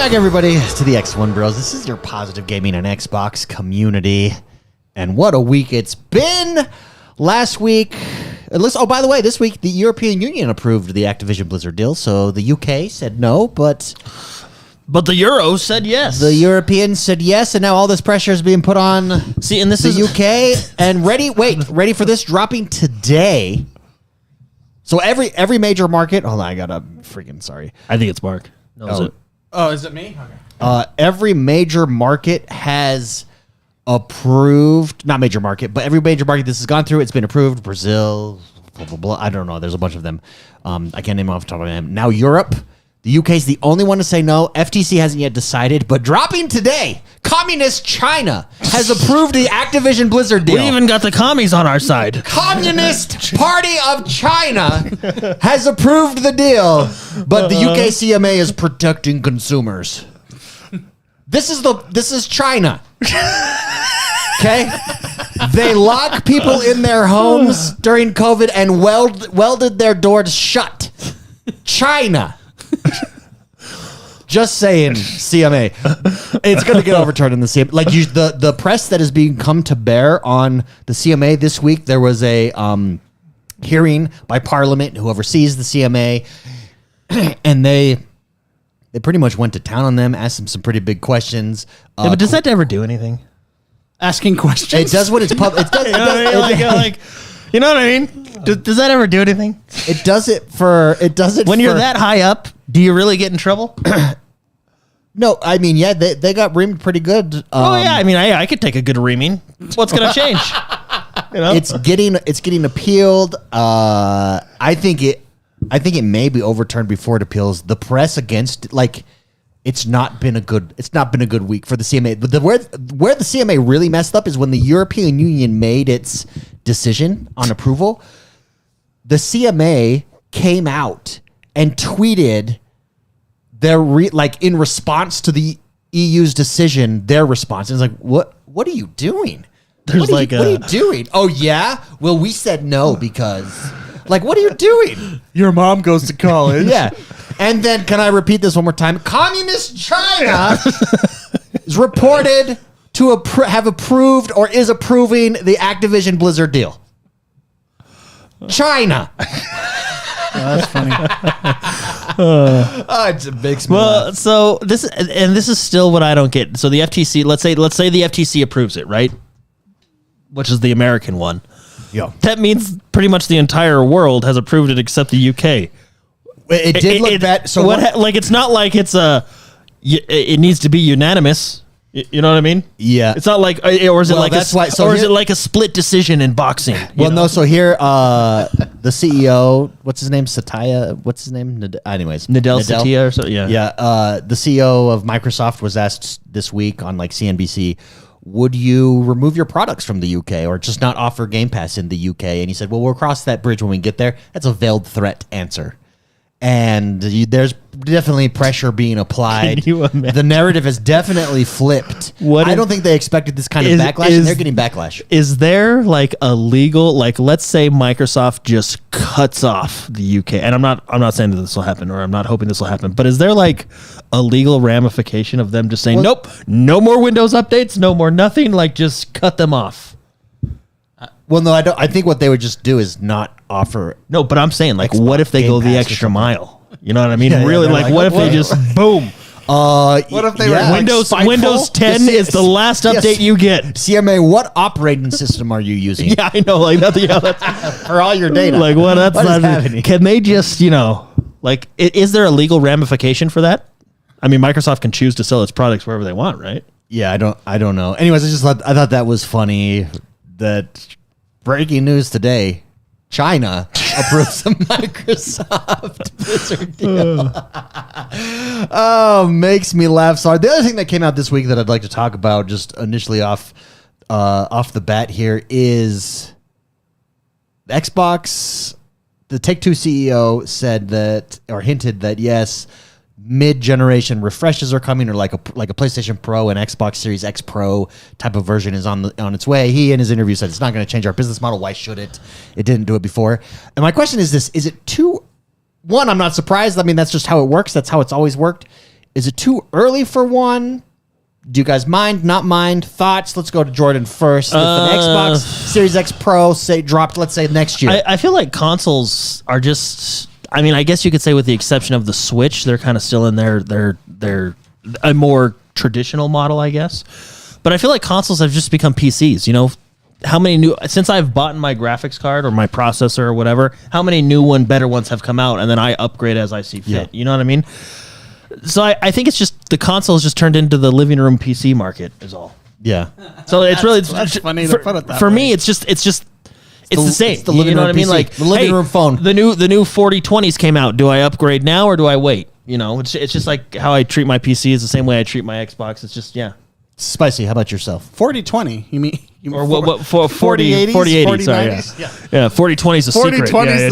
back, everybody, to the XoneBros. This is your positive gaming and Xbox community. And what a week it's been. Last week, by the way, this week, the European Union approved the Activision Blizzard deal. So the UK said no, but the Euros said yes. The Europeans said yes, and now all this pressure is being put on the UK. And ready for this, dropping today. So every major market. Hold on, I gotta freaking sorry. I think it's Mark. No, is it? Oh, is it me? Okay. Every major market has approved, not major market, but every major market this has gone through, it's been approved. Brazil, blah, blah, blah. I don't know. There's a bunch of them. I can't name off the top of my head. Now Europe, the UK is the only one to say no. FTC hasn't yet decided, but dropping today, Communist China has approved the Activision Blizzard deal. We even got the commies on our side. Communist Party of China has approved the deal, but the UK CMA is protecting consumers. This is China. Okay? They lock people in their homes during COVID and welded their doors shut. China. Just saying, CMA. It's going to get overturned in the CMA. Like the press that is being come to bear on the CMA this week, there was a hearing by Parliament who oversees the CMA, and they pretty much went to town on them, asked them some pretty big questions. Yeah, but does that ever do anything? Asking questions? It does what it's public. You know what I mean? Does that ever do anything? It does it for. When you're that high up, do you really get in trouble? No, I mean, yeah, they got reamed pretty good. I mean, I could take a good reaming. What's going to change? You know? It's getting appealed. I think it may be overturned before it appeals. The press against it's not been a good week for the CMA. But where the CMA really messed up is when the European Union made its decision on approval. The CMA came out and tweeted in response to the EU's decision, their response. And it's like, what are you doing? What are you doing? Oh yeah? Well, we said no because what are you doing? Your mom goes to college. Yeah. And then, can I repeat this one more time? Communist China is reported to have approved or is approving the Activision Blizzard deal. China. That's funny. It makes me laugh. So this is still what I don't get. So the FTC, let's say the FTC approves it, right? Which is the American one. Yeah. That means pretty much the entire world has approved it except the UK. It did look bad. So it's not like it needs to be unanimous. You know what I mean? Yeah. It's not like, or is it it like a split decision in boxing? No. So here, the CEO, what's his name? Satya. What's his name? Nadal Satya or so. Yeah. Yeah. The CEO of Microsoft was asked this week on CNBC, would you remove your products from the UK or just not offer Game Pass in the UK? And he said, well, we'll cross that bridge when we get there. That's a veiled threat answer. And there's definitely pressure being applied. Can you imagine? The narrative has definitely flipped. I don't think they expected this kind of backlash, and they're getting backlash. Is there a legal, let's say Microsoft just cuts off the UK, and I'm not saying that this will happen, or I'm not hoping this will happen, but is there a legal ramification of them just saying, nope, no more Windows updates, no more nothing, just cut them off? Well, no, I don't. I think what they would just do is not offer. No, but I'm saying, what if they go the extra mile? You know what I mean? Yeah, really, what if they just boom? What if they were Windows 10 is the last update you get? CMA, what operating system are you using? Yeah, I know, nothing. That's for all your data. What is happening? Can they just, is there a legal ramification for that? I mean, Microsoft can choose to sell its products wherever they want, right? Yeah, I don't know. Anyways, I thought that was funny. That breaking news today. China approves the Microsoft Blizzard deal. Oh, makes me laugh. So the other thing that came out this week that I'd like to talk about, just initially off the bat here, is Xbox. The Take-Two CEO said that, or hinted that, yes, mid-generation refreshes are coming, or like a PlayStation Pro and Xbox Series X Pro type of version is on its way. He in his interview said it's not going to change our business model. Why should it? It didn't do it before. And my question is this: is it too? One, I'm not surprised. I mean, that's just how it works. That's how it's always worked. Is it too early for one? Do you guys mind? Not mind? Thoughts? Let's go to Jordan first. If an Xbox Series X Pro dropped, let's say next year. I feel like consoles are just. I mean, I guess you could say, with the exception of the Switch, they're kind of still in their a more traditional model, I guess. But I feel like consoles have just become PCs. You know, how many since I've bought my graphics card or my processor or whatever, how many better ones have come out, and then I upgrade as I see fit. Yeah. You know what I mean? So I think it's just the console has just turned into the living room PC market is all. Yeah. So it's that's funny to put it that for way. me. It's the same. It's the living you know room what I mean? PC. Like The living room phone. The new 4020s came out. Do I upgrade now or do I wait? You know, it's just like how I treat my PC is the same way I treat my Xbox. It's just Spicy, how about yourself? 4020. You mean or what for 4080? 4080? Sorry, 4090s? yeah. 4020 is a secret. 4020 's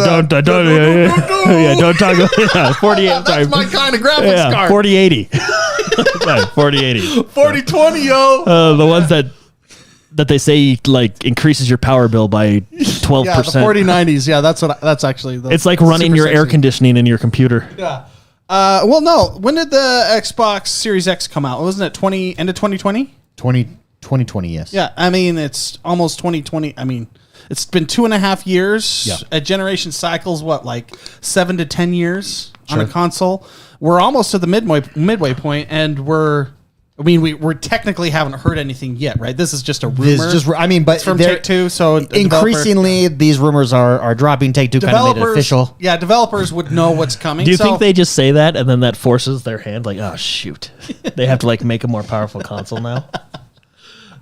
Don't talk about 48. Sorry, That's my kind of graphics card. 4080. Sorry, 4080. 4020, yo. The ones that they say like increases your power bill by 12%. Yeah, the 4090s. Yeah, that's actually. It's like running your air conditioning in your computer. Yeah. Well, no. When did the Xbox Series X come out? Wasn't it end of 2020? 2020, yes. Yeah, I mean, it's almost 2020. I mean, it's been 2.5 years. Yeah. A generation cycles, what, like 7 to 10 years on a console? We're almost to the midway point, and we technically haven't heard anything yet, right? This is just a rumor. But it's from Take-Two, so increasingly these rumors are dropping. Take-Two kind of made it official. Yeah, developers would know what's coming. Do you think they just say that and then that forces their hand? Like, oh shoot, they have to like make a more powerful console now.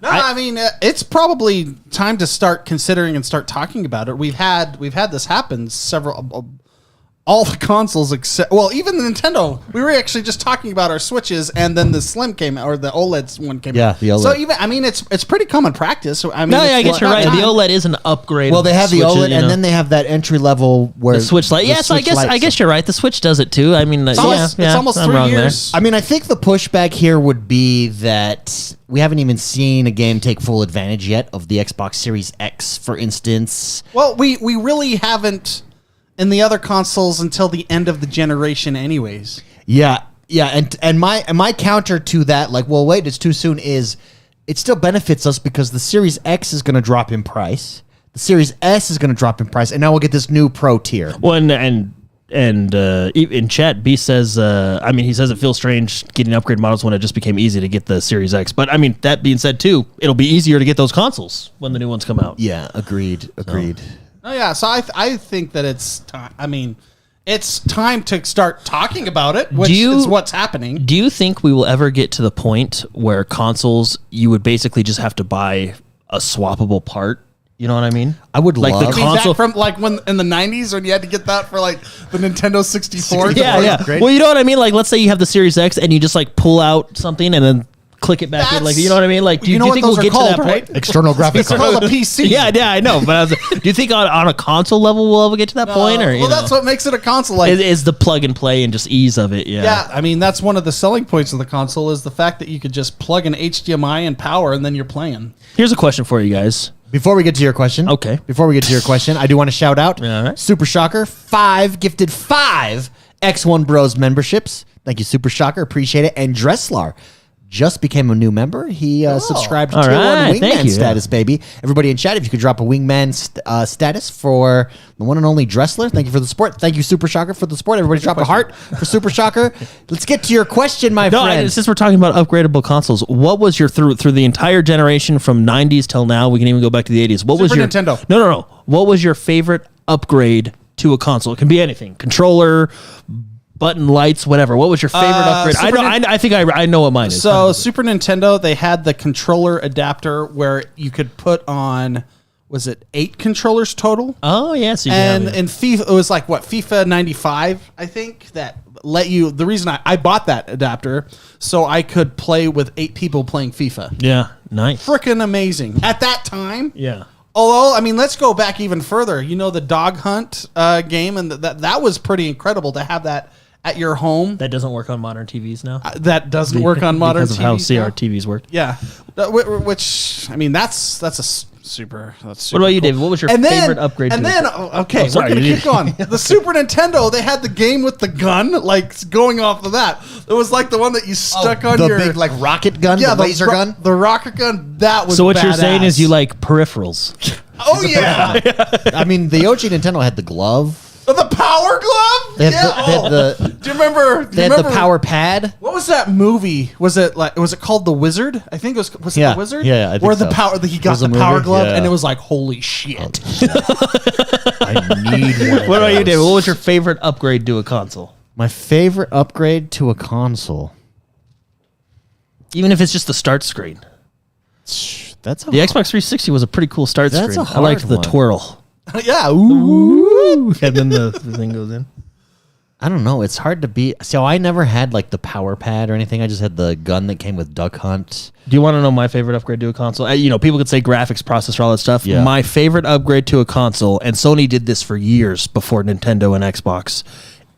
No, I mean it's probably time to start considering and start talking about it. We've had this happen all the consoles except, well, even the Nintendo. We were actually just talking about our Switches, and then the Slim came out, or the OLED one came out. Yeah, the OLED. So even, I mean, it's pretty common practice. So, I mean, I guess you're right. The OLED is an upgrade. Well, they have the Switches, OLED, and then they have that entry level where the Switch Lite. Yes, I guess you're right. The Switch does it too. I mean, it's almost I'm 3 wrong years. I mean, I think the pushback here would be that we haven't even seen a game take full advantage yet of the Xbox Series X, for instance. Well, we really haven't in the other consoles until the end of the generation anyways. Yeah, and my counter to that, like, well, wait, it's too soon, is it still benefits us because the Series X is going to drop in price. The Series S is going to drop in price, and now we'll get this new Pro tier. Well, and in chat, B says, he says it feels strange getting upgrade models when it just became easy to get the Series X. But I mean, that being said, too, it'll be easier to get those consoles when the new ones come out. Yeah, agreed. Oh yeah, so I think that it's time. I mean, it's time to start talking about it, which is what's happening. Do you think we will ever get to the point where consoles, you would basically just have to buy a swappable part? You know what I mean? I would like love the console from like when in the 90s when you had to get that for like the Nintendo 64. Yeah. Well, you know what I mean? Like, let's say you have the Series X and you just like pull out something and then click it back in, like, you know what I mean? Like, do you think we'll get to that point? External graphics It's called a PC. Yeah, I know. But do you think on a console level we'll ever get to that point? Or that's what makes it a console. Like, is the plug and play and just ease of it? Yeah. Yeah, I mean that's one of the selling points of the console is the fact that you could just plug an HDMI and power, and then you're playing. Here's a question for you guys. Before we get to your question, I do want to shout out right. Super Shocker, gifted 5 X1Bros memberships. Thank you, Super Shocker. Appreciate it. And Dresslar just became a new member. He subscribed to Tier 1 Wingman status, baby. Everybody in chat, if you could drop a Wingman status for the one and only Dressler. Thank you for the support. Thank you, Super Shocker, for the support. Everybody drop a heart for Super Shocker. Let's get to your question, my friend. Since we're talking about upgradable consoles, what was your through the entire generation from 90s till now? We can even go back to the 80s. What was your Nintendo? No. What was your favorite upgrade to a console? It can be anything. Controller, button, lights, whatever. What was your favorite upgrade? I think I know what mine is. So Super Nintendo, they had the controller adapter where you could put on, was it 8 controllers total? Oh yes, and in FIFA, it was like what, FIFA 95, I think, that let you. The reason I bought that adapter so I could play with 8 people playing FIFA. Yeah, nice, freaking amazing at that time. Yeah. Although, I mean, let's go back even further. You know, the Dog Hunt game, and that was pretty incredible to have that at your home. That doesn't work on modern TVs now. That doesn't work on modern TVs because of how CRT TVs work. Yeah, which I mean, that's a super. What about you, David? What was your favorite upgrade? And to then, okay, we're gonna keep going. The Super Nintendo, they had the game with the gun, like going off of that. It was like the one that you stuck on the your big like rocket gun, the laser gun, the rocket gun. That was so. What you're badass. saying is you like peripherals. Oh yeah, I mean, the OG Nintendo had the glove. the power glove. They had Do you remember? They had the power pad. What was that movie? Was it called The Wizard? I think it was Yeah. The Wizard? Yeah, I think Where the so. power he got Was a the power movie? glove Yeah. and it was like, holy shit. I need one. What about you, David? What was your favorite upgrade to a console? My favorite upgrade to a console. Even if it's just the start screen. That's a The Xbox 360 was a pretty cool start That's screen. a I liked hard the one. twirl. Yeah. Ooh. And then the thing goes in. I don't know. It's hard to beat. So I never had like the power pad or anything. I just had the gun that came with Duck Hunt. Do you want to know my favorite upgrade to a console? People could say graphics, processor, all that stuff. Yeah. My favorite upgrade to a console, and Sony did this for years before Nintendo and Xbox,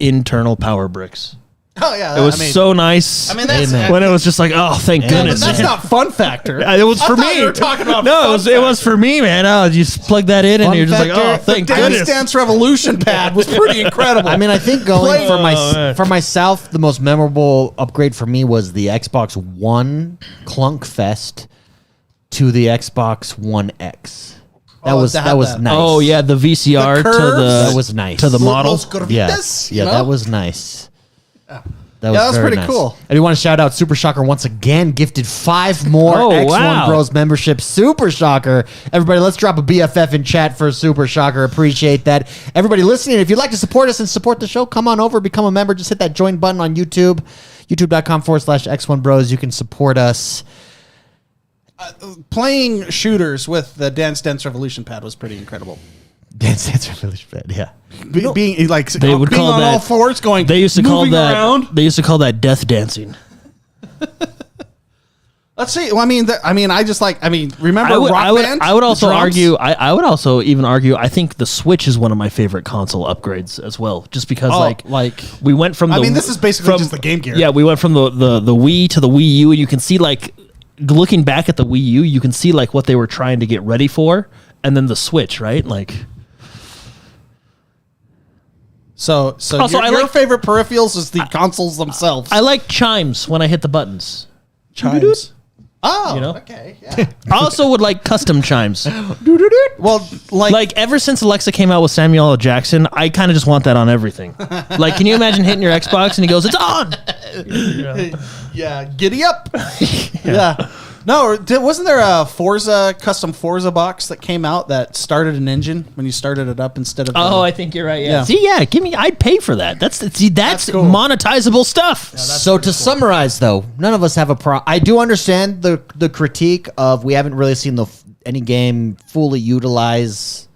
internal power bricks. Oh yeah. It was so nice. I mean, that's when it was just like, oh, thank goodness. that's man. not fun factor. It was for I thought me. you were talking about no, fun it was for me, man. Oh, you just plug that in, and Fun you're just like, factor, oh, thank Dance goodness. Dance Revolution pad was pretty incredible. I mean, I think going man. for myself, the most memorable upgrade for me was the Xbox One Clunk Fest to the Xbox One X. That was that- nice. Oh yeah, the VCR The to curves? the That was nice. to the model. Los Gorditas, Yeah, you yeah, know? that was nice. That was very pretty nice. cool. I do want to shout out Super Shocker once again, gifted 5 more Oh, wow. X1Bros memberships. Super Shocker. Everybody, let's drop a BFF in chat for Super Shocker. Appreciate that. Everybody listening, if you'd like to support us and support the show, come on over, become a member. Just hit that join button on YouTube, youtube.com/X1Bros. You can support us. Playing shooters with the Dance Dance Revolution pad was pretty incredible. Dance Dance Revolution Fed, yeah. Being like They would being call on that- all fours, going. They used to call moving that. around. They used to call that death dancing. Let's see. Well, I mean, remember Rock I would, Band? I would The also drums? argue. I would also even argue. I think the Switch is one of my favorite console upgrades as well, just because like we went from. I the, mean, this is basically just the Game Gear. Yeah, we went from the Wii to the Wii U, and you can see like looking back at the Wii U, you can see like what they were trying to get ready for, and then the Switch, right? Like. So Also, your favorite peripherals is the consoles themselves. I like chimes when I hit the buttons. chimes. Oh, You know? okay. Yeah. I also would like custom chimes. Well, Like ever since Alexa came out with Samuel L. Jackson, I kind of just want that on everything. Like, can you imagine hitting your Xbox and he goes, "It's on"? yeah, giddy up. yeah. No, wasn't there a custom Forza box that came out that started an engine when you started it up instead of? Oh, I think you're right. Yeah. Yeah. See, yeah, give me. I'd pay for that. That's cool. monetizable stuff. So to summarize, though, none of us have a problem. I do understand the critique of we haven't really seen any game fully utilize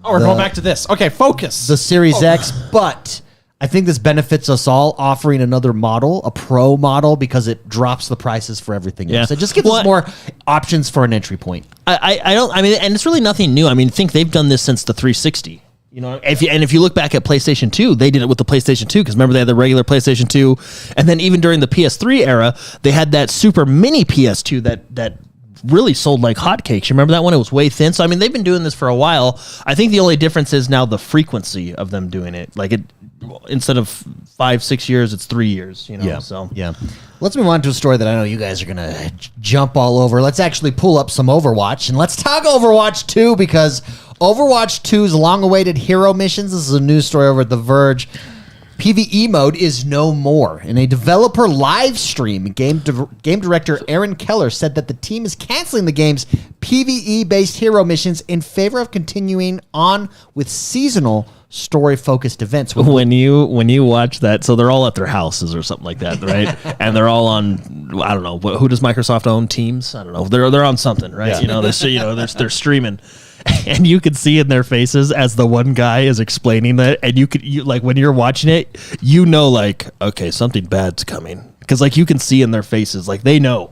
Oh, we're going back to this. Okay, focus. the Series X, but I think this benefits us all offering another model, a Pro model, because it drops the prices for everything else. Yeah. It just gives us more options for an entry point. I don't. I mean, and it's really nothing new. I mean, think they've done this since the 360. You know, if you look back at PlayStation 2, they did it with the PlayStation 2 because remember they had the regular PlayStation 2, and then even during the PS3 era, they had that super mini PS2 that really sold like hotcakes. You remember that one? It was way thin. So I mean, they've been doing this for a while. I think the only difference is now the frequency of them doing it. Like it, instead of 5-6 years, it's 3 years. You know. Yeah. So yeah. Let's move on to a story that I know you guys are gonna jump all over. Let's actually pull up some Overwatch and let's talk Overwatch 2 because Overwatch 2's long-awaited hero missions. This is a news story over at The Verge. PvE mode is no more. In a developer live stream, game director Aaron Keller said that the team is canceling the game's PvE-based hero missions in favor of continuing on with seasonal story-focused events. when you watch that, so they're all at their houses or something like that, right? And they're all on, I don't know, who does Microsoft own? Teams? I don't know. They're on something, right? Yeah. You know, they're streaming. And you could see in their faces as the one guy is explaining that, and you like when you're watching it, you know, like, okay, something bad's coming, because like you can see in their faces, like they know.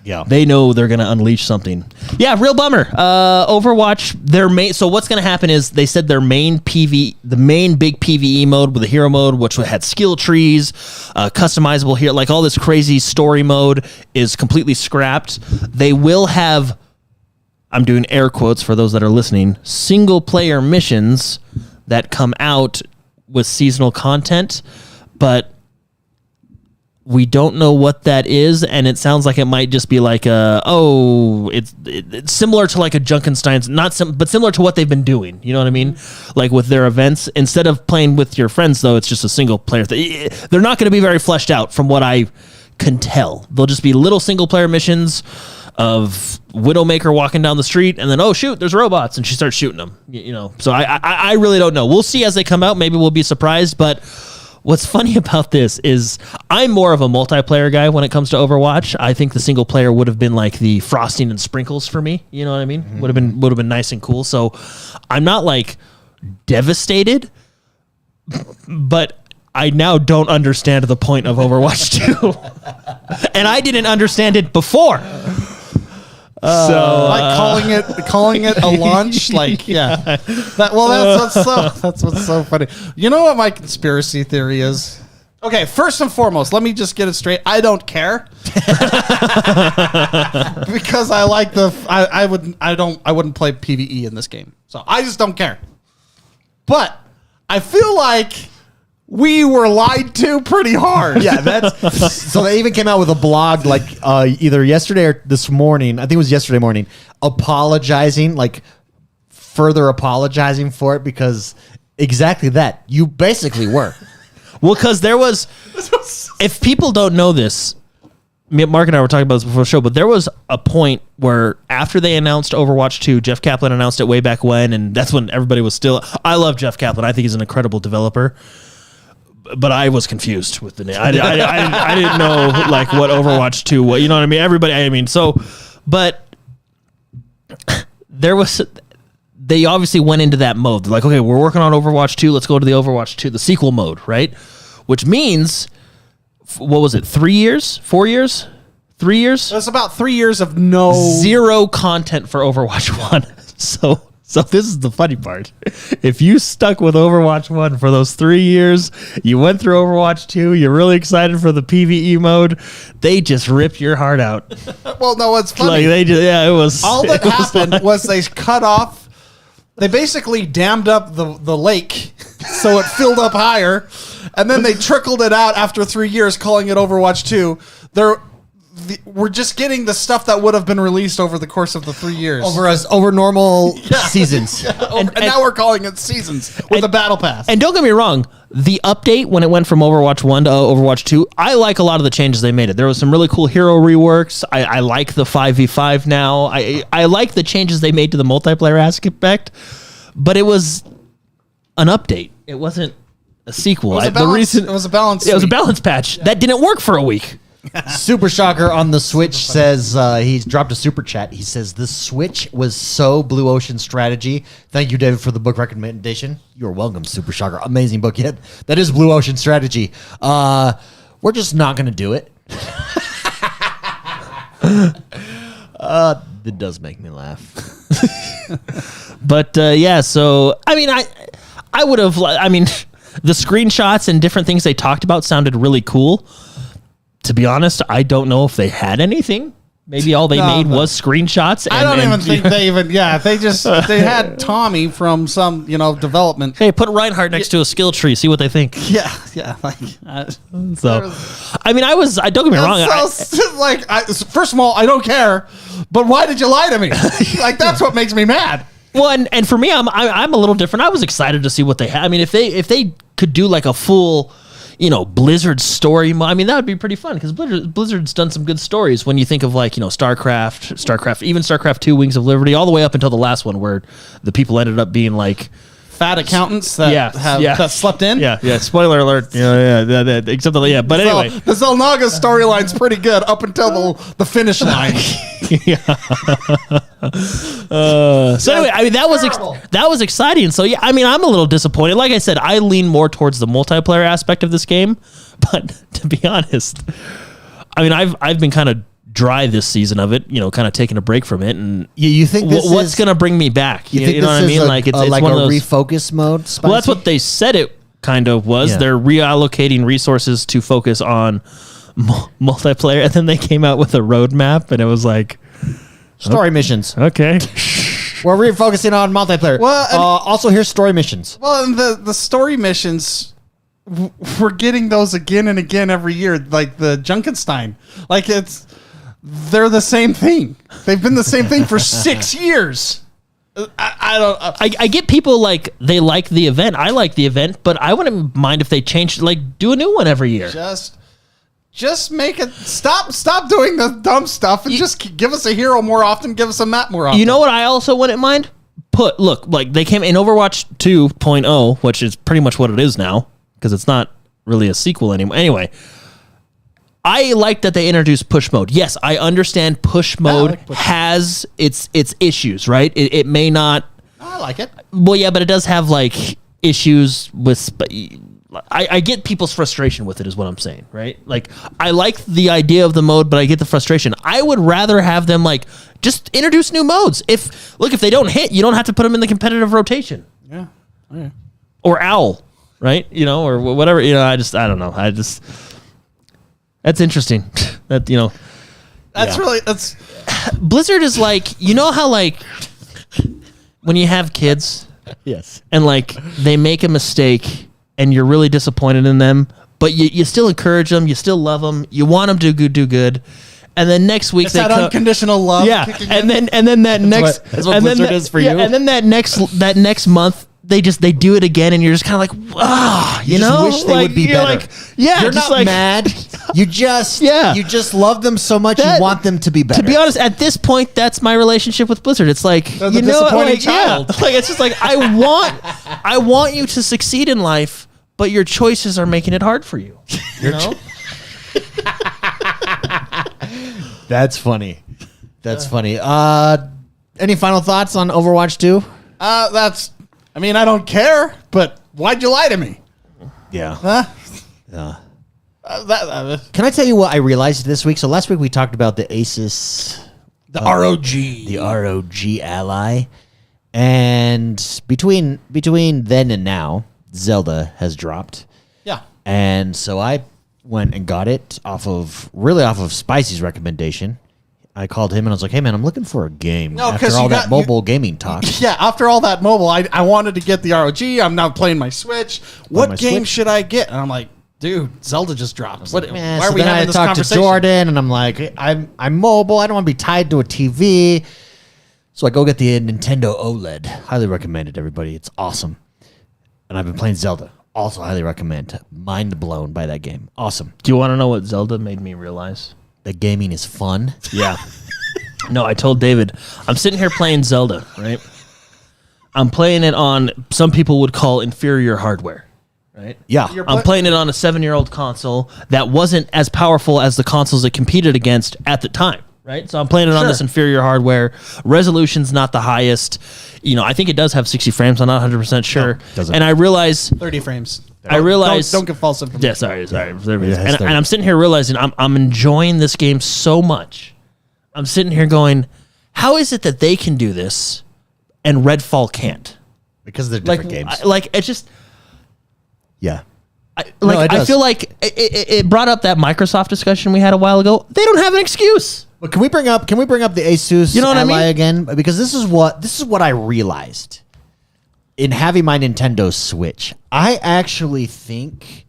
Yeah. They know they're going to unleash something. Yeah, real bummer. Overwatch, their main. So what's going to happen is they said the main big PvE mode with the hero mode, which had skill trees, customizable here, like all this crazy story mode, is completely scrapped. They will have. I'm doing air quotes for those that are listening, single player missions that come out with seasonal content, but we don't know what that is, and it sounds like it might just be like it's similar to like a Junkenstein's, but similar to what they've been doing. You know what I mean? Like with their events, instead of playing with your friends, though, it's just a single player thing. They're not going to be very fleshed out, from what I can tell. They'll just be little single player missions of Widowmaker walking down the street, and then oh shoot, there's robots, and she starts shooting them. You know, so I really don't know. We'll see as they come out. Maybe we'll be surprised, but. What's funny about this is I'm more of a multiplayer guy when it comes to Overwatch. I think the single player would have been like the frosting and sprinkles for me. You know what I mean? Mm-hmm. Would have been nice and cool. So I'm not like devastated, but I now don't understand the point of Overwatch 2. And I didn't understand it before. So like calling it a launch, like that's what's so funny. You know what my conspiracy theory is? Okay, first and foremost, let me just get it straight. I don't care because I like I wouldn't play PvE in this game, so I just don't care. But I feel like we were lied to pretty hard. Yeah, that's so they even came out with a blog like either yesterday or this morning. I think it was yesterday morning, apologizing, like further apologizing for it, because exactly that. You basically were. Well, because there was, if people don't know this, Mark and I were talking about this before the show, but there was a point where after they announced Overwatch 2, Jeff Kaplan announced it way back when, and that's when everybody was still. I love Jeff Kaplan. I think he's an incredible developer. But I was confused with the name. I didn't know like what Overwatch 2 was. You know what I mean? But there was. They obviously went into that mode. They're like, okay, we're working on Overwatch 2. Let's go to the Overwatch 2, the sequel mode, right? Which means, what was it? 3 years? 4 years? 3 years? It was about 3 years of zero content for Overwatch 1. So this is the funny part. If you stuck with Overwatch 1 for those 3 years, you went through Overwatch 2, you're really excited for the PvE mode, they just ripped your heart out. Well, no, it's funny. Like it was. All that happened was they cut off. They basically dammed up the lake so it filled up higher, and then they trickled it out after 3 years, calling it Overwatch 2. We're just getting the stuff that would have been released over the course of the 3 years. Over normal seasons. Yeah, and now we're calling it seasons with the battle pass. And don't get me wrong, the update when it went from Overwatch 1 to Overwatch 2, I like a lot of the changes they made. There was some really cool hero reworks. I like the 5v5 now. I like the changes they made to the multiplayer aspect, but it was an update. It wasn't a sequel. It was a balance patch that didn't work for a week. Super Shocker on the Switch says he's dropped a super chat. He says the Switch was so Blue Ocean strategy. Thank you, David, for the book recommendation. You're welcome, Super Shocker. Amazing book. Yeah, that is Blue Ocean strategy. We're just not going to do it. It does make me laugh. But yeah, so I mean, I would have. I mean, the screenshots and different things they talked about sounded really cool. To be honest, I don't know if they had anything. Maybe all they made was screenshots. I don't even think they even. Yeah, they had Tommy from some development. Hey, put Reinhardt next to a skill tree. See what they think. Yeah. Like so. I mean, I don't get me wrong. First of all, I don't care. But why did you lie to me? Like that's what makes me mad. Well, and for me, I'm a little different. I was excited to see what they had. I mean, if they could do like a full. Blizzard story. I mean, that would be pretty fun because Blizzard's done some good stories when you think of like, StarCraft, even StarCraft 2, Wings of Liberty, all the way up until the last one where the people ended up being like fat accountants that slept in. Yeah. Spoiler alert. Except but anyway, the Zelnaga storyline's pretty good up until the finish line. So anyway, I mean that was exciting. So yeah, I mean I'm a little disappointed. Like I said, I lean more towards the multiplayer aspect of this game, but to be honest, I mean I've been kind of dry this season of it, kind of taking a break from it, and you think what's going to bring me back? You know what I mean? Like it's like one a of those refocus mode. Spicy? Well, that's what they said it kind of was. Yeah. They're reallocating resources to focus on multiplayer, and then they came out with a roadmap, and it was like, Story missions. Okay. We're refocusing on multiplayer. Well, and- also, here's story missions. Well, and the story missions, we're getting those again and again every year, like the Junkenstein. Like they're the same thing. They've been the same thing for 6 years. I don't. I get people like they like the event. I like the event, but I wouldn't mind if they changed. Like, do a new one every year. Just make it stop doing the dumb stuff and just give us a hero more often. Give us a map more often. You know what I also wouldn't mind? Look, like they came in Overwatch 2.0, which is pretty much what it is now because it's not really a sequel anymore. Anyway, I like that they introduced push mode. Yes, I understand push mode has its issues, right? It may not. I like it. Well, yeah, but it does have like issues with. I get people's frustration with it, is what I'm saying, right? Like, I like the idea of the mode, but I get the frustration. I would rather have them like just introduce new modes. If they don't hit, you don't have to put them in the competitive rotation. Yeah. Okay. Or owl, right? Or whatever. I don't know. That's interesting. That's Blizzard is like, how like when you have kids, Yes. and like they make a mistake and you're really disappointed in them, but you still encourage them, you still love them, you want them to do good, and then next week it's that unconditional love. yeah, kicking and in. then that next, that's what and then Blizzard is for you. and then that next month they do it again, and you're just kind of like, you just know, wish they would be you're better. like, yeah, You're just not like, mad. You just Yeah. You just love them so much. That- you want them to be better. To be honest, at this point, that's my relationship with Blizzard. It's like, They're the disappointing child. Yeah. Like, it's just like, I want you to succeed in life, but your choices are making it hard for you. You know? That's funny. That's funny. Any final thoughts on Overwatch 2? I don't care, but why'd you lie to me? Yeah. Huh? Yeah. That Can I tell you what I realized this week? So last week we talked about the Asus, the ROG. the ROG ally, and between then and now, Zelda has dropped, Yeah. and so I went and got it off of Spicy's recommendation. I called him and I was like, "Hey man, I'm looking for a game." No, after 'cause all you that got- mobile gaming talk. Yeah, after all that mobile, I wanted to get the ROG. I'm now playing my Switch. What my game Switch. should I get? And I'm like, dude, Zelda just dropped. What, Yeah, why so are we then having I this talked to conversation? Jordan, and I'm like, I'm mobile. I don't want to be tied to a TV. So I go get the Nintendo OLED. Highly recommended, everybody. It's awesome. And I've been playing Zelda. Also highly recommend. Mind blown by that game. Awesome. Do you want to know what Zelda made me realize? The gaming is fun. Yeah. No, I told David, I'm sitting here playing Zelda, right? I'm playing it on, some people would call inferior hardware, right? Yeah. I'm playing it on a 7-year-old console that wasn't as powerful as the consoles it competed against at the time, right? So I'm playing it on this inferior hardware. Resolution's not the highest. I think it does have 60 frames. I'm not 100% sure. doesn't. And I realize 30 frames. I realize Don't give false information. Yeah, sorry. There it is. Yeah, it's And I'm sitting here realizing I'm enjoying this game so much. I'm sitting here going, how is it that they can do this and Redfall can't? Because they're Like, different games. it's just, Yeah. I it does. feel like it brought up that Microsoft discussion we had a while ago. They don't have an excuse. But can we bring up the Asus You know what I Ally mean? again? Because this is what I realized in having my Nintendo Switch. I actually think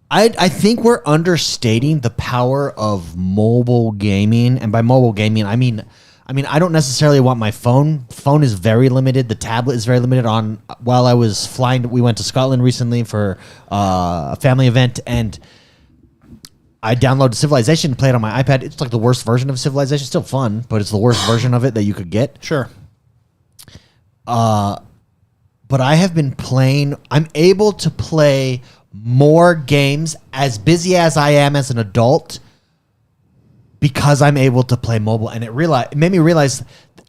I think we're understating the power of mobile gaming, and by mobile gaming, I mean I don't necessarily want my phone. Phone is very limited. The tablet is very limited. While I was flying, we went to Scotland recently for a family event, and I downloaded Civilization to play it on my iPad. It's like the worst version of Civilization. Still fun, but it's the worst version of it that you could get. Sure. But I have been playing. I'm able to play more games as busy as I am as an adult because I'm able to play mobile. And it made me realize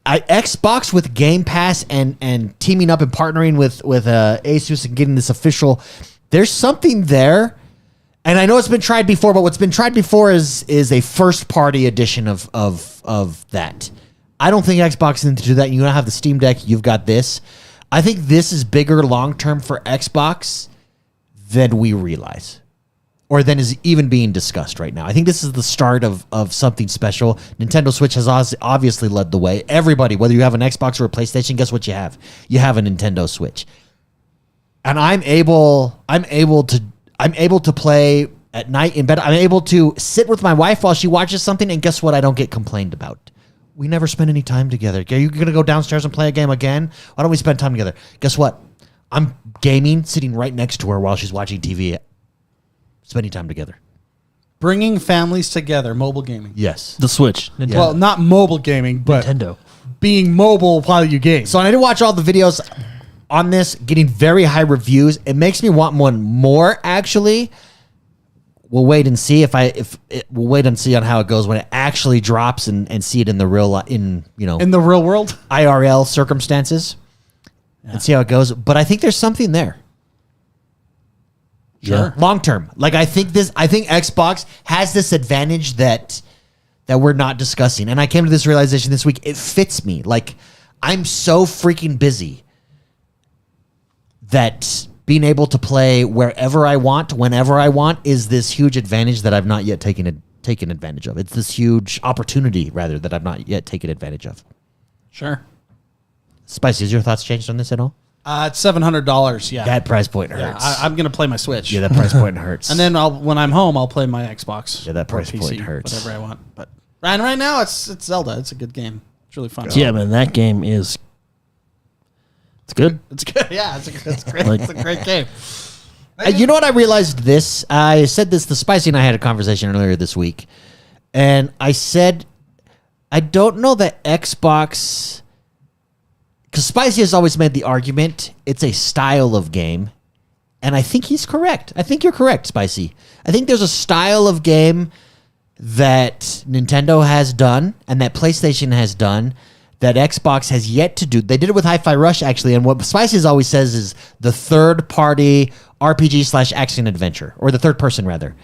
Xbox with Game Pass and teaming up and partnering with Asus and getting this official. There's something there. And I know it's been tried before, but what's been tried before is a first party edition of that. I don't think Xbox needs to do that. You don't have the Steam Deck. You've got this. I think this is bigger long term for Xbox than we realize. or than is even being discussed right now. I think this is the start of something special. Nintendo Switch has obviously led the way. Everybody, whether you have an Xbox or a PlayStation, guess what you have? You have a Nintendo Switch. And I'm able to play at night in bed. I'm able to sit with my wife while she watches something, and guess what? I don't get complained about. We never spend any time together. Are you going to go downstairs and play a game again? Why don't we spend time together? Guess what? I'm gaming, sitting right next to her while she's watching TV. Spending time together. Bringing families together, mobile gaming. Yes. The Switch. Nintendo. Well, not mobile gaming, but Nintendo. being mobile while you game. So I did watch all the videos on this, getting very high reviews. It makes me want one more, actually. We'll wait and see we'll wait and see on how it goes when it actually drops and see it in the real in the real world, IRL circumstances, and see how it goes. But I think there's something there. Sure. Yeah. Long term. Like I think Xbox has this advantage that we're not discussing. And I came to this realization this week. It fits me. Like I'm so freaking busy that being able to play wherever I want, whenever I want, is this huge advantage that I've not yet taken advantage of. It's this huge opportunity, rather, that I've not yet taken advantage of. Sure. Spicy, has your thoughts changed on this at all? It's $700. Yeah, That price point hurts. Yeah, I'm gonna play my Switch. Yeah, that price point hurts. And then when I'm home, I'll play my Xbox. Yeah, that or price PC, point hurts. Whatever I want. But right now, it's Zelda. It's a good game. It's really fun. Yeah, man, that game is. It's good. It's good. Yeah, it's great. Like- It's a great game. You know what I realized this? I said this, the Spicy and I had a conversation earlier this week. And I said, I don't know that Xbox... Because Spicy has always made the argument, it's a style of game. And I think he's correct. I think you're correct, Spicy. I think there's a style of game that Nintendo has done and that PlayStation has done that Xbox has yet to do. They did it with Hi-Fi Rush, actually. And what Spicy always says is the third-party RPG/action adventure, or the third person, rather,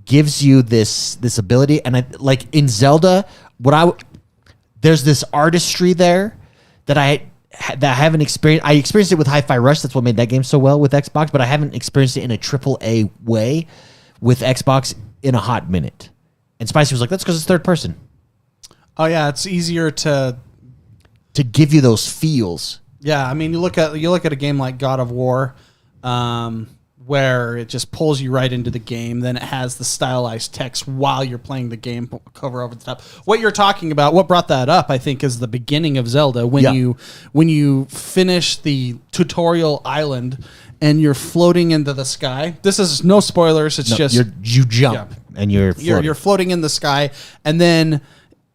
gives you this ability. And like in Zelda, there's this artistry there that I haven't experienced. I experienced it with Hi-Fi Rush. That's what made that game so well with Xbox. But I haven't experienced it in a AAA way with Xbox in a hot minute. And Spicy was like, that's because it's third person. Oh yeah, it's easier to give you those feels. Yeah, I mean, you look at a game like God of War, where it just pulls you right into the game. Then it has the stylized text while you're playing the game cover over the top. What you're talking about, what brought that up, I think, is the beginning of Zelda when you finish the tutorial island and you're floating into the sky. This is no spoilers. It's just you jump and you're floating in the sky, and then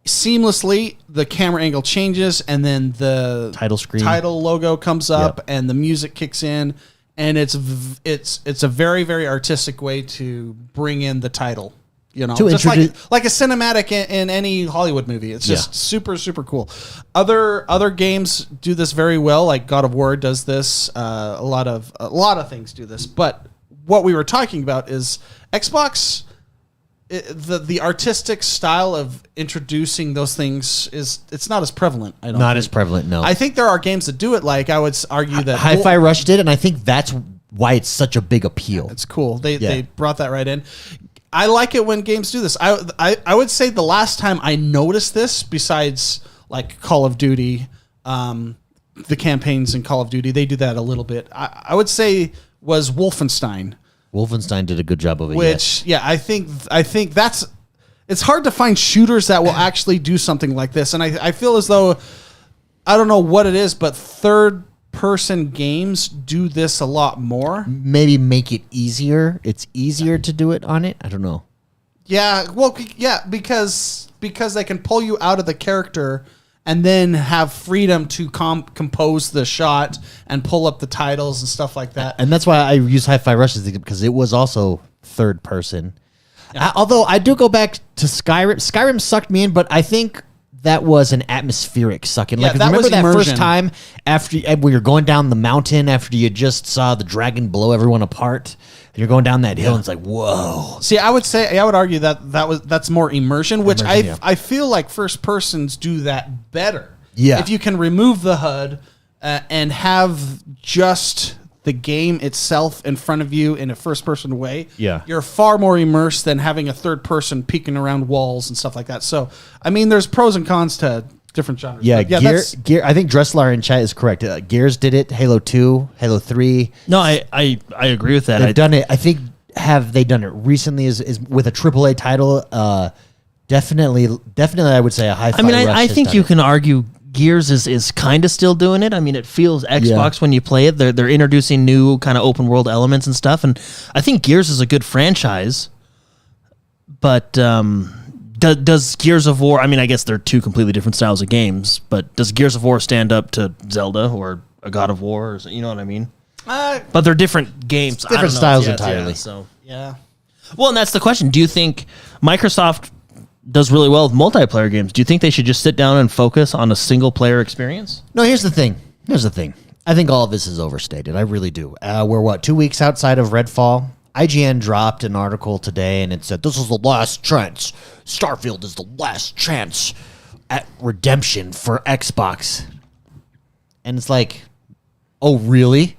seamlessly the camera angle changes, and then the title logo comes up, and the music kicks in, and it's a very, very artistic way to bring in the title, just like a cinematic in any Hollywood movie. It's just super, super cool. Other games do this very well, like God of War does this. A lot of things do this, but what we were talking about is Xbox. The artistic style of introducing those things it's not as prevalent. I don't not think. as prevalent. No, I think there are games that do it. Like I would argue that Hi-Fi Rush did, and I think that's why it's such a big appeal. It's cool. They brought that right in. I like it when games do this. I would say the last time I noticed this, besides like Call of Duty, the campaigns in Call of Duty, they do that a little bit. I would say was Wolfenstein. Wolfenstein did a good job of it. Which, I think that's... It's hard to find shooters that will actually do something like this. And I feel as though... I don't know what it is, but third-person games do this a lot more. Maybe make it easier. It's easier to do it on it. I don't know. Yeah, well, because they can pull you out of the character and then have freedom to compose the shot and pull up the titles and stuff like that. And that's why I use Hi-Fi Rush, because it was also third person. Yeah. Although I do go back to Skyrim. Skyrim sucked me in, but I think that was an atmospheric sucking. Yeah, like, that remember was that immersion. first time when you're going down the mountain after you just saw the dragon blow everyone apart? And you're going down that hill, and it's like, whoa. See, I would argue that's more immersion, which I feel like first persons do that better. Yeah. If you can remove the HUD and have just the game itself in front of you in a first-person way, Yeah. you're far more immersed than having a third person peeking around walls and stuff like that. So, I mean, there's pros and cons to different genres. Yeah, But Gear. I think Dressler in chat is correct. Gears did it. Halo 2, Halo 3. No, I agree with that. They've done it. I think have they done it recently? Is with a AAA title? Definitely. I would say a Hi-Fi. I mean, Rush I has think done you it. can argue Gears is kind of still doing it. I mean, it feels Xbox when you play it. They're introducing new kind of open world elements and stuff, and I think Gears is a good franchise. But does Gears of War? I mean, I guess they're two completely different styles of games. But does Gears of War stand up to Zelda or a God of War? Or, you know what I mean? But they're different games, different styles entirely. So yeah. well, and that's the question. Do you think Microsoft does really well with multiplayer games? Do you think they should just sit down and focus on a single player experience? No, here's the thing. I think all of this is overstated. I really do. We're 2 weeks outside of Redfall. IGN dropped an article today, and it said this is the last chance. Starfield is the last chance at redemption for Xbox. And it's like, oh, really?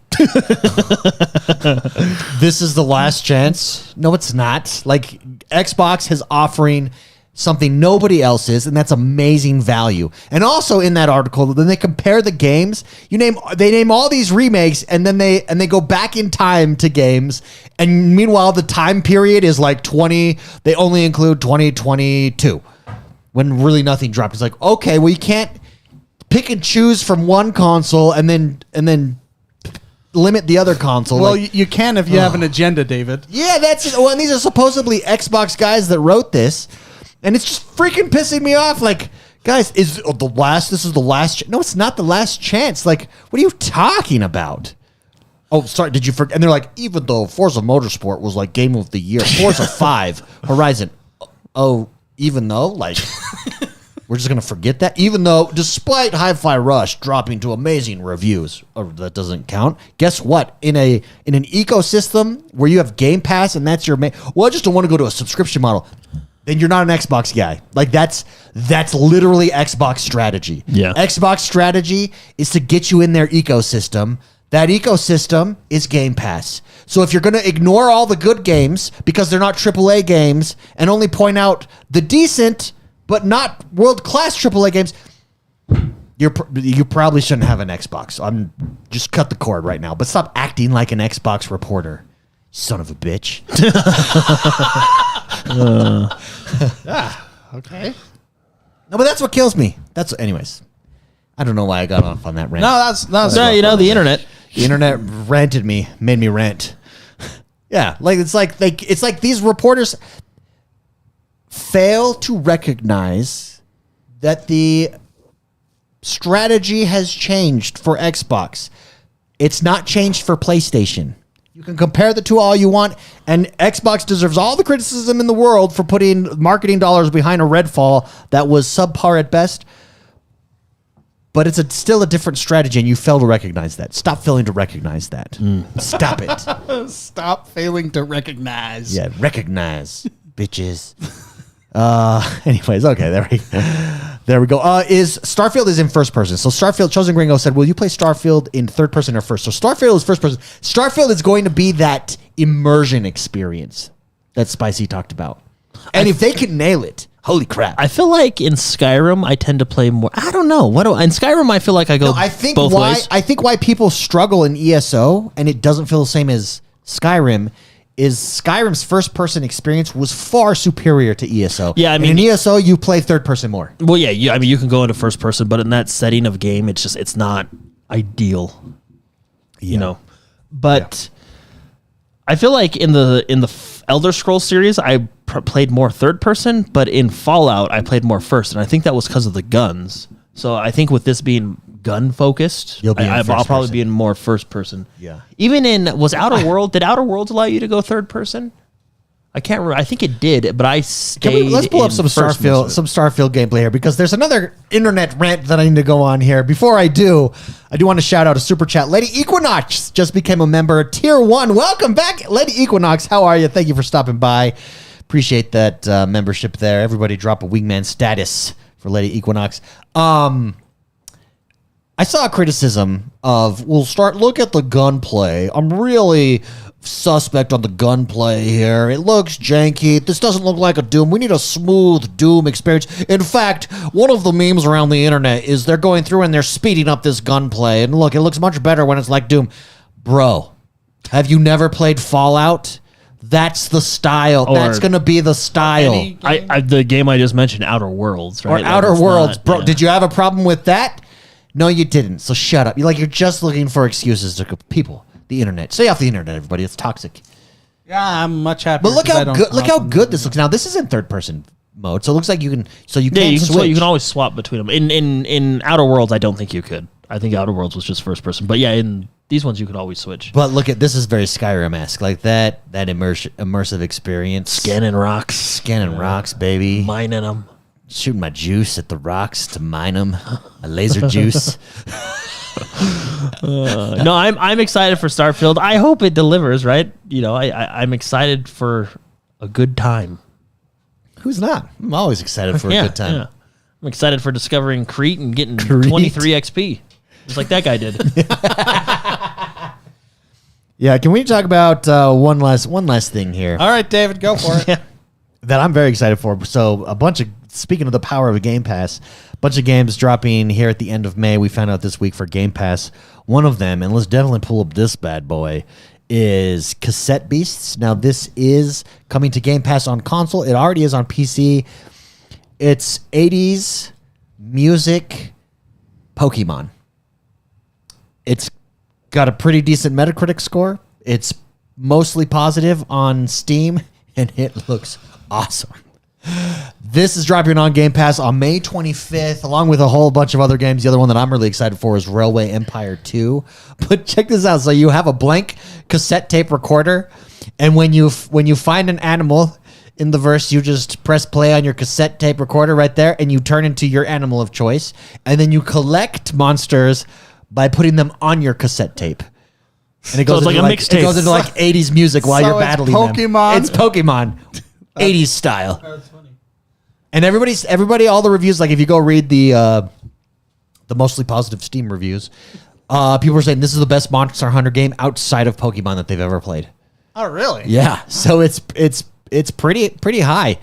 This is the last chance? No, it's not. Like, Xbox is offering something nobody else is, and that's amazing value. And also in that article, then they compare the games. They name all these remakes, and then they go back in time to games. And meanwhile, the time period is like 20. They only include 2022, when really nothing dropped. It's like, okay, well, you can't pick and choose from one console and then limit the other console. Well, Like, you can if you have an agenda, David. yeah, that's it. Well, and these are supposedly Xbox guys that wrote this, and it's just freaking pissing me off. Like, guys, this is the last. No, it's not the last chance. Like, what are you talking about? Oh, sorry, did you forget? And they're like, even though Forza Motorsport was like Game of the Year, Forza 5, Horizon. Oh, even though, like, we're just going to forget that? Even though, despite Hi-Fi Rush dropping to amazing reviews, that doesn't count. Guess what? In an ecosystem where you have Game Pass and that's your main... Well, I just don't want to go to a subscription model. Then you're not an Xbox guy. Like, that's literally Xbox strategy. Yeah. Xbox strategy is to get you in their ecosystem. That ecosystem is Game Pass. So if you're going to ignore all the good games because they're not AAA games and only point out the decent but not world-class AAA games, you probably shouldn't have an Xbox. I'm just cut the cord right now. But stop acting like an Xbox reporter, son of a bitch. Okay. No, but that's what kills me. Anyways. I don't know why I got off on that rant. No, that's No, the internet. The internet ranted me, made me rant. Yeah, like it's like these reporters fail to recognize that the strategy has changed for Xbox. It's not changed for PlayStation. You can compare the two all you want, and Xbox deserves all the criticism in the world for putting marketing dollars behind a Redfall that was subpar at best. But it's still a different strategy, and you fail to recognize that. Stop failing to recognize that. Stop it. Stop failing to recognize. Yeah, recognize, bitches. Anyways, okay, there we go. Starfield is in first person. So Starfield, Chosen Gringo said, will you play Starfield in third person or first? So Starfield is first person. Starfield is going to be that immersion experience that Spicy talked about. And if they can nail it, holy crap. I feel like in Skyrim, I tend to play more. I don't know. In Skyrim, I feel like I go both ways. I think why people struggle in ESO and it doesn't feel the same as Skyrim is Skyrim's first-person experience was far superior to ESO. Yeah, I mean, and in ESO, you play third-person more. Well, yeah, I mean, you can go into first person, but in that setting of game, it's not ideal. Yeah. You know, but I feel like in the Elder Scrolls series, I played more third person, but in Fallout, I played more first, and I think that was because of the guns. So I think with this being gun focused, I'll probably be in more first person. Yeah. Even was Outer World? Did Outer Worlds allow you to go third person? I can't remember. I think it did, but I stayed. Let's pull up some Starfield gameplay here because there's another internet rant that I need to go on here. Before I do want to shout out a super chat. Lady Equinox just became a member, tier 1. Welcome back, Lady Equinox. How are you? Thank you for stopping by. Appreciate that membership there. Everybody drop a wingman status for Lady Equinox. I saw a criticism of, look at the gunplay. I'm really suspect on the gunplay here. It looks janky. This doesn't look like a Doom. We need a smooth Doom experience. In fact, one of the memes around the internet is they're going through and they're speeding up this gunplay. And look, it looks much better when it's like Doom. Bro, have you never played Fallout? That's the style. That's going to be the style. The game I just mentioned, Outer Worlds, right? Or Outer Worlds. Bro, did you have a problem with that? No, you didn't. So shut up. You're just looking for excuses to people. The internet. Stay off the internet, everybody. It's toxic. Yeah, I'm much happier. But look how good this looks. Now this is in third person mode, so it looks like you can. So you can switch. You can always swap between them. In Outer Worlds, I don't think you could. I think Outer Worlds was just first person. But yeah, in these ones you could always switch. But look at this is very Skyrim-esque, like that immersive experience. Scanning rocks, baby. Mining them. Shooting my juice at the rocks to mine them. A laser juice. No, I'm excited for Starfield. I hope it delivers, right? I'm excited for a good time. Who's not? I'm always excited for a good time. Yeah. I'm excited for discovering Crete and getting 23 XP, just like that guy did. Yeah, can we talk about one last thing here? All right, David, go for it. That I'm very excited for. So speaking of the power of a Game Pass, a bunch of games dropping here at the end of May. We found out this week for Game Pass. One of them, and let's definitely pull up this bad boy, is Cassette Beasts. Now, this is coming to Game Pass on console. It already is on PC. It's 80s music Pokemon. It's got a pretty decent Metacritic score. It's mostly positive on Steam, and it looks awesome. This is dropping on Game Pass on May 25th, along with a whole bunch of other games. The other one that I'm really excited for is Railway Empire 2. But check this out. So you have a blank cassette tape recorder, and when you find an animal in the verse, you just press play on your cassette tape recorder right there, and you turn into your animal of choice. And then you collect monsters by putting them on your cassette tape. And it goes so it's like a mixtape. It goes into like 80s music while you're battling Pokemon. them. It's Pokemon. 80s style. That's funny. And everybody, all the reviews, like if you go read the mostly positive Steam reviews, people are saying this is the best Monster Hunter game outside of Pokemon that they've ever played. Oh, really? Yeah. So it's pretty high.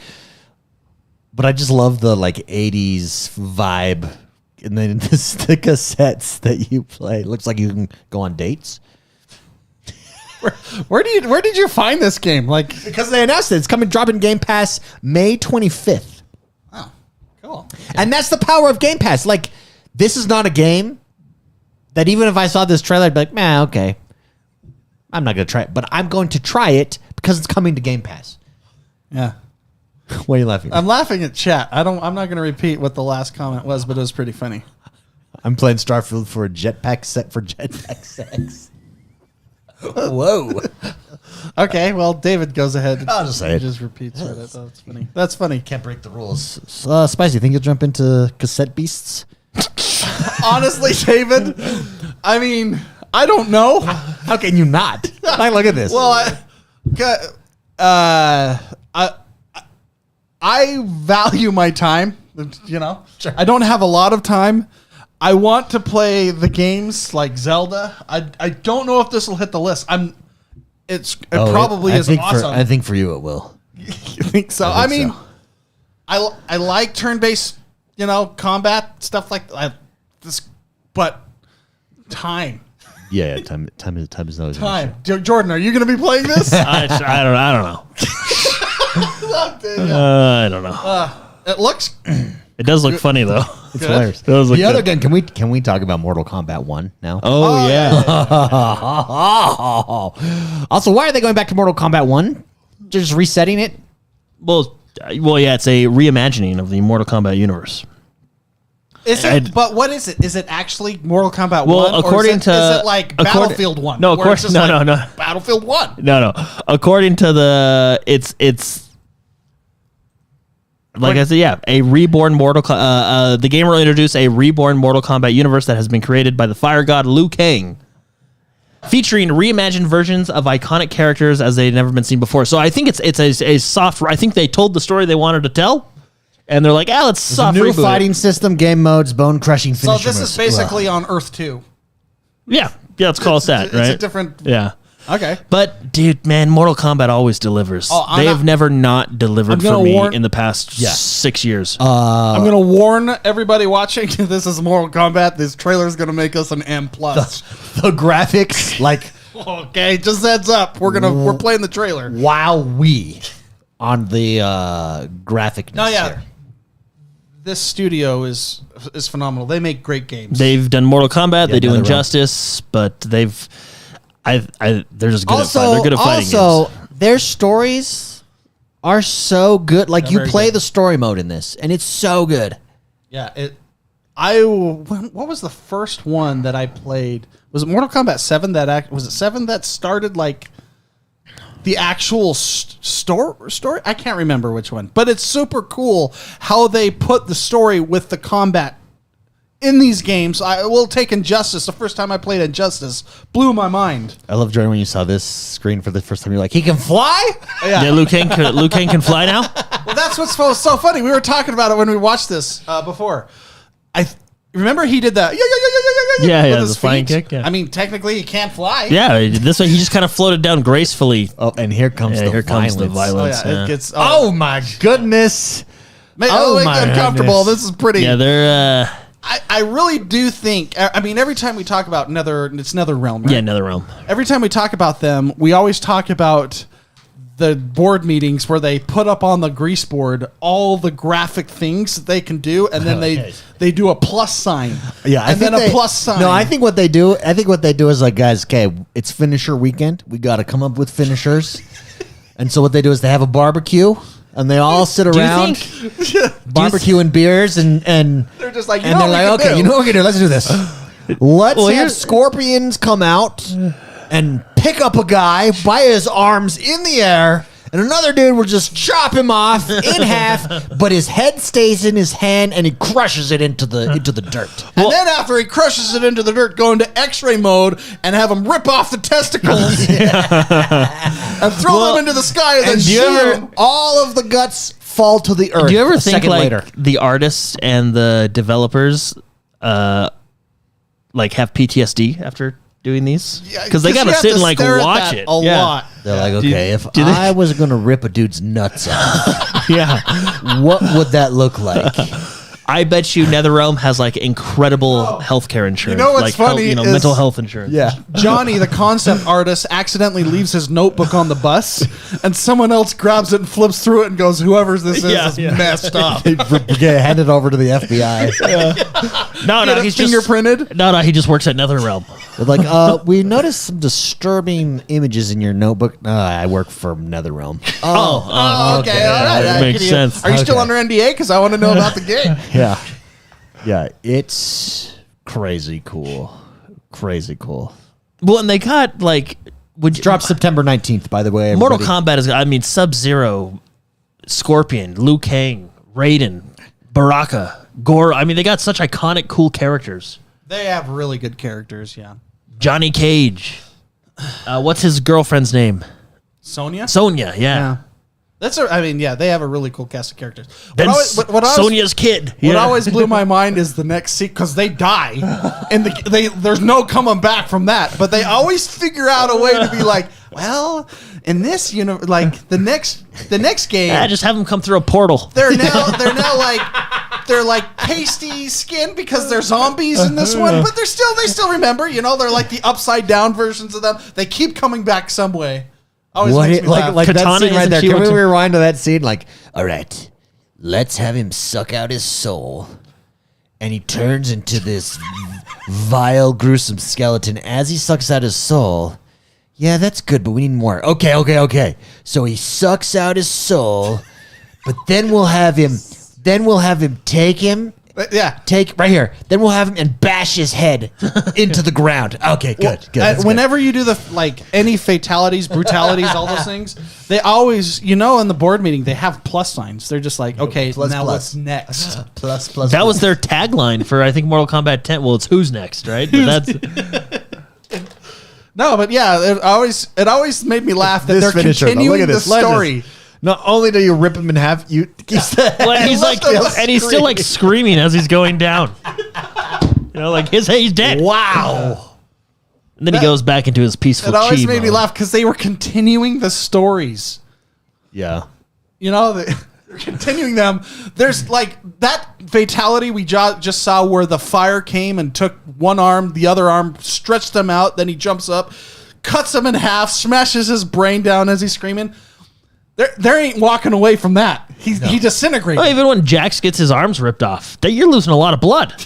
But I just love the like 80s vibe. And then the cassettes that you play. It looks like you can go on dates. Where did you find this game? Like, because they announced it. It's coming dropping Game Pass May 25th. Oh, cool. And that's the power of Game Pass. Like, this is not a game that even if I saw this trailer, I'd be like, man, okay. I'm not going to try it. But I'm going to try it because it's coming to Game Pass. Yeah. Why are you laughing? I'm laughing at chat. I'm not going to repeat what the last comment was, but it was pretty funny. I'm playing Starfield for a jetpack set for jetpack sex. Whoa. Okay, well, David goes ahead. I'll just say it. Just repeats it. That's funny. That's funny. Can't break the rules. Spicy, think you'll jump into Cassette Beasts? Honestly, David, I mean, I don't know. How can you not? Like, look at this. Well, I value my time. Sure. I don't have a lot of time. I want to play the games like Zelda. I don't know if this will hit the list. It probably is awesome. I think for you it will. You think so? I mean, so. I like turn-based, combat stuff like this, but time. Yeah, time is always time. Jordan, are you going to be playing this? I don't know. I don't know. It looks. It does look funny though. It's hilarious. The other gun. Can we talk about Mortal Kombat 1 now? Oh yeah. Also, why are they going back to Mortal Kombat 1? Just resetting it? Well, yeah. It's a reimagining of the Mortal Kombat universe. Is it? But what is it? Is it actually Mortal Kombat 1? Well, according to is it like Battlefield 1? No, no. Battlefield 1. No. According to it's. Like I said, yeah, a reborn the game will introduce a reborn Mortal Kombat universe that has been created by the fire god Liu Kang, featuring reimagined versions of iconic characters as they've never been seen before. So I think it's a soft. I think they told the story they wanted to tell, And they're like, let's soft new reboot it. fighting system, game modes, bone crushing. So finisher this moves. is basically on Earth 2. Yeah, let's call it that, It's right? a different. Yeah. Okay. But dude, man, Mortal Kombat always delivers. Oh, they have never not delivered I'm for gonna me warn- in the past 6 years. I'm gonna warn everybody watching. This is Mortal Kombat. This trailer is gonna make us an M plus. the graphics, like Okay, just heads up. We're playing the trailer. wowee on the graphicness. No, yeah. here. This studio is phenomenal. They make great games. They've done Mortal Kombat. They do NetherRealm. Injustice, but they're just good Also, at fighting. They're good at fighting games. their stories are so good. Like They're you very play good. the story mode in this, and it's so good. Yeah, what was the first one that I played? Was it Mortal Kombat 7 was it 7 that started like the actual story? I can't remember which one. But it's super cool how they put the story with the combat in these games. I will take Injustice. The first time I played Injustice blew my mind. I love Jordan when you saw this screen for the first time. You're like, he can fly. Yeah, Liu Kang can fly now. Well, that's what's so funny. We were talking about it when we watched this before. Remember he did that. Yeah, with his the flying feet? kick, yeah. I mean, technically he can't fly. Yeah, this way he just kind of floated down gracefully. Oh, and here comes Yeah, the here comes the violence. Oh violence. yeah, Yeah. it gets. Oh my goodness! Make oh it my uncomfortable. goodness. This is pretty. Yeah, they're I really do think. I mean, every time we talk about it's NetherRealm. Right? NetherRealm. Every time we talk about them, we always talk about the board meetings where they put up on the grease board all the graphic things that they can do, and then they do a plus sign. Yeah, and then a plus sign. No, I think what they do. Is like, guys, okay, it's finisher weekend. We got to come up with finishers, and so what they do is they have a barbecue, and they all sit Do you around think? barbecuing beers, and They're just like, and they're like, okay, you know what we can do? Let's do this. Let's have here's- scorpions come out and pick up a guy by his arms in the air, and another dude will just chop him off in half, but his head stays in his hand, and he crushes it into the dirt. And then after he crushes it into the dirt, go into X-ray mode and have him rip off the testicles and throw them into the sky and then And do you shoot ever, him. all of the guts fall to the earth. Do you ever a think second like later. the artists and the developers, like have PTSD after doing these? Yeah, Because they you gotta have sit to and like stare at watch that it a lot. They're like, Do you- okay, if do they- I was gonna rip a dude's nuts out, Yeah, what would that look like? I bet you NetherRealm has like incredible healthcare insurance. know what's like funny is- mental health insurance. Yeah. Johnny, the concept artist, accidentally leaves his notebook on the bus, and someone else grabs it and flips through it and goes, "Whoever's this is messed up." Hand it over to the FBI. No, Get it he's just fingerprinted. No, he just works at NetherRealm. They're like, we noticed some disturbing images in your notebook. I work for NetherRealm. Oh, okay, all right. That makes sense. Are you still Okay. under NDA? Because I want to know about the game. Yeah. Yeah, it's crazy cool. Crazy cool. Well, and they got like Drops September 19th, by the way. Mortal everybody. Kombat is. I mean, Sub-Zero, Scorpion, Liu Kang, Raiden, Baraka, Gore. I mean, they got such iconic, cool characters. They have really good characters, yeah. Johnny Cage. What's his girlfriend's name? Sonya? Sonya. Yeah. They have a really cool cast of characters. Then What Sonya's kid. What always blew my mind is the next scene, because they die, and there's no coming back from that. But they always figure out a way to be like, well, in this, like the next game, just have them come through a portal. they're now like pasty skin because they're zombies in this one, but they still remember. They're like the upside down versions of them. They keep coming back some way. Always makes me laugh. like that Katana scene right isn't there. she Can we went to- rewind to that scene? Like, all right, let's have him suck out his soul, and he turns into this vile, gruesome skeleton. As he sucks out his soul, yeah, that's good, but we need more. Okay. So he sucks out his soul, but then we'll have him take him. Yeah. Take right here. Then we'll have him and bash his head into the ground. Okay, good. That's good. Whenever you do any fatalities, brutalities, all those things, they always, in the board meeting, they have plus signs. They're just like, okay, Plus, now plus. what's next? plus. That was their tagline for, I think, Mortal Kombat 10. Well, it's who's next, right? But that's No, but yeah, it always made me laugh that This they're finisher, though. continuing Look at the this. Look at story. this. Not only do you rip him in half, you When he's like, and he's still like screaming as he's going down. You know, like he's dead. Wow. And then he goes back into his peaceful. It always made me mode. laugh because they were continuing the stories. Yeah. You know, they're continuing them. There's like that fatality we just saw where the fire came and took one arm, the other arm stretched them out. Then he jumps up, cuts him in half, smashes his brain down as he's screaming. There ain't walking away from that. He disintegrated. Well, even when Jax gets his arms ripped off, you're losing a lot of blood.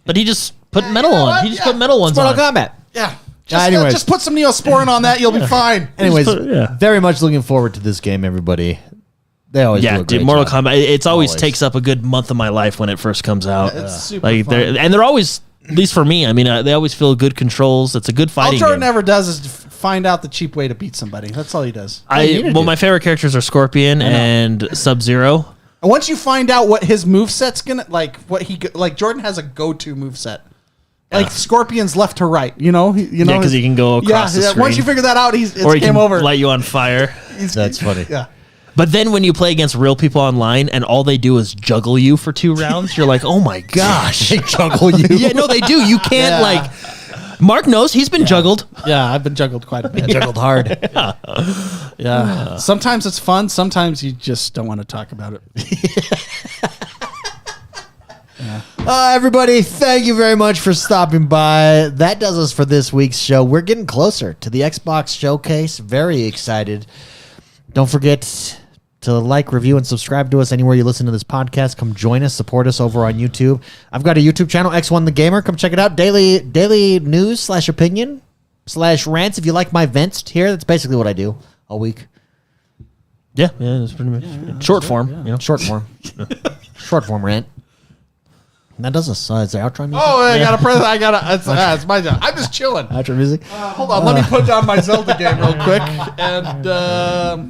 But he just put metal on. He just put metal ones Mortal on. Kombat. Yeah. Anyways. Just put some Neosporin on that. You'll be fine. Anyways, Yeah. very much looking forward to this game, everybody. They always do a great dude, Mortal job. Kombat. It's always takes up a good month of my life when it first comes out. It's super like fun. they're always, at least for me. I mean, they always feel good controls. It's a good All fighting Jordan game. ever does is find out the cheap way to beat somebody. That's all he does. My favorite characters are Scorpion and Sub-Zero. And once you find out what his moveset's gonna like Jordan has a go-to moveset. Like Scorpion's left to right, you know, because he can go across the screen. Once you figure that out, it's or he game can over. light you on fire. That's funny. Yeah. But then when you play against real people online and all they do is juggle you for 2 rounds, you're like, oh my gosh. They juggle you. Yeah, no, they do. You can't like. Mark knows he's been juggled. Yeah, I've been juggled quite a bit. Juggled hard. Yeah. Sometimes it's fun. Sometimes you just don't want to talk about it. Everybody, thank you very much for stopping by. That does us for this week's show. We're getting closer to the Xbox Showcase. Very excited. Don't forget to like, review, and subscribe to us anywhere you listen to this podcast. Come join us, support us over on YouTube. I've got a YouTube channel, X1 the Gamer. Come check it out. Daily news / opinion / rants. If you like my vents here, that's basically what I do all week. Yeah, it's pretty much short form. You know? Short form. Short form rant. And that does us. It's the outro music. Oh, it's my job. I'm just chilling. Outro music. Hold on, let me put down my Zelda game real quick, and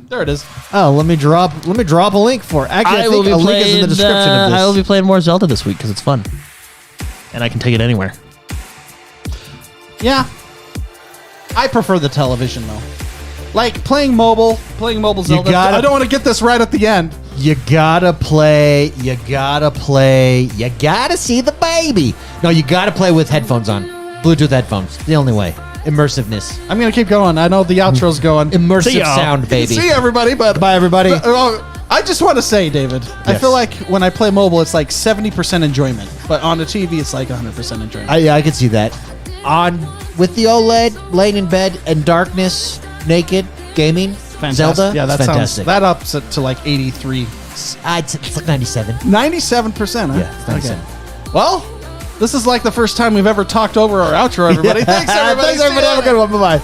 there it is. Oh, let me drop a link for. Actually, I think a link is in the description of this. I will be playing more Zelda this week because it's fun, and I can take it anywhere. Yeah, I prefer the television though. Like playing mobile Zelda. I don't want to get this right at the end. You gotta play. You gotta see the baby. No, you gotta play with headphones on. Bluetooth headphones. The only way. Immersiveness. I'm gonna keep going. I know the outro's going. Immersive sound, baby. See everybody, but Bye, everybody. I just want to say, David, I feel like when I play mobile, it's like 70% enjoyment, but on the TV, it's like 100% enjoyment. I can see that. With the OLED, laying in bed in darkness, naked, gaming, Zelda. Yeah, that it's fantastic. that ups it to like 83. It's like 97. 97%, huh? Yeah, it's 97. Okay. Well, this is like the first time we've ever talked over our outro, everybody. Thanks, everybody. Thanks, everybody. Have a good one. Bye-bye.